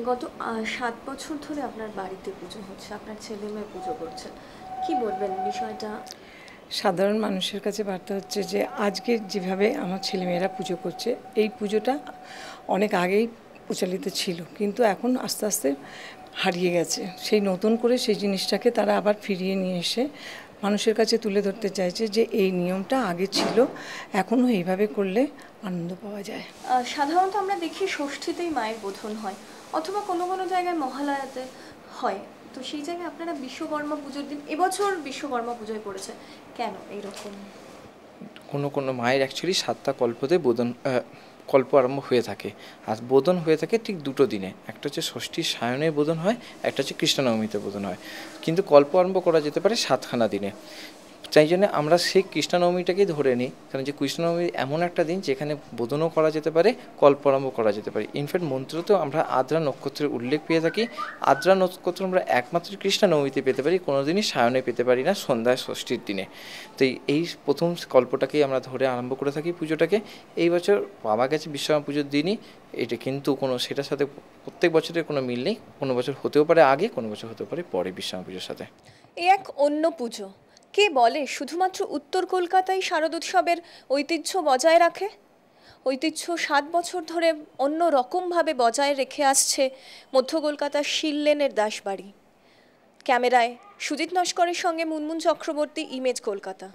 গত ৭ বছর ধরে আপনার বাড়িতে পুজো হচ্ছে, আপনার ছেলেমেয়ে পুজো করছে। কি বলবেন বিষয়টা? সাধারণ মানুষের কাছে বার্তা হচ্ছে যে আজকে যেভাবে আমার ছেলেমেয়েরা পুজো করছে, এই পুজোটা অনেক আগেই প্রচলিত ছিল, কিন্তু এখন আস্তে আস্তে হারিয়ে গেছে। সেই নতুন করে সেই জিনিসটাকে তারা আবার ফিরিয়ে নিয়ে এসে মানুষের কাছে তুলে ধরতে চাইছে যে এই নিয়মটা আগে ছিল, এখনও এইভাবে করলে আনন্দ পাওয়া যায়। সাধারণত আমরা দেখি ষষ্ঠীতেই মায়ের বোধন হয়, অথবা কোনো কোনো জায়গায় মহালয়াতে হয়। তো সেই জায়গায় আপনারা বিশ্বকর্মা পুজোর দিন, এবছর বিশ্বকর্মা পুজোয় পড়েছে, কেন এইরকম? কোনো কোনো মায়ের অ্যাকচুয়ালি 7টা কল্পতে কল্প আরম্ভ হয়ে থাকে, আর বোধন হয়ে থাকে ঠিক দুটো দিনে। একটা হচ্ছে ষষ্ঠীর সায়নে বোধন হয়, একটা হচ্ছে কৃষ্ণনবমীতে বোধন হয়। কিন্তু কল্প আরম্ভ করা যেতে পারে 7খানা দিনে। তাই জন্য আমরা সেই কৃষ্ণনবমীটাকেই ধরে নিই, কারণ যে কৃষ্ণনবমী এমন একটা দিন যেখানে বোধনও করা যেতে পারে, কল্প আরম্ভ করা যেতে পারে। ইনফ্যাক্ট মন্ত্রতেও আমরা আদ্রা নক্ষত্রের উল্লেখ পেয়ে থাকি। আদ্রা নক্ষত্র আমরা একমাত্র কৃষ্ণনবমীতে পেতে পারি, কোনো দিনই সায়নে পেতে পারি না, সন্ধ্যায় ষষ্ঠীর দিনে। তো এই প্রথম কল্পটাকেই আমরা ধরে আরম্ভ করে থাকি পুজোটাকে। এই বছর বাবা গেছে বিশ্বকর্মা পুজোর দিনই, এটা কিন্তু কোনো সেটার সাথে প্রত্যেক বছরের কোনো মিল নেই। কোনো বছর হতেও পারে আগে, কোনো বছর হতেও পারে পরে বিশ্বকর্মা পুজোর সাথে। এক অন্য পুজো, কে বলে শুধুমাত্র উত্তর কলকাতায় শারদোৎসবের ঐতিহ্য বজায় রাখে? ঐতিহ্য 7 বছর ধরে অন্য রকমভাবে বজায় রেখে আসছে মধ্য কলকাতার শিললেনের দাসবাড়ি। ক্যামেরায় সুজিত নস্করের সঙ্গে মুনমুন চক্রবর্তী, ইমেজ কলকাতা।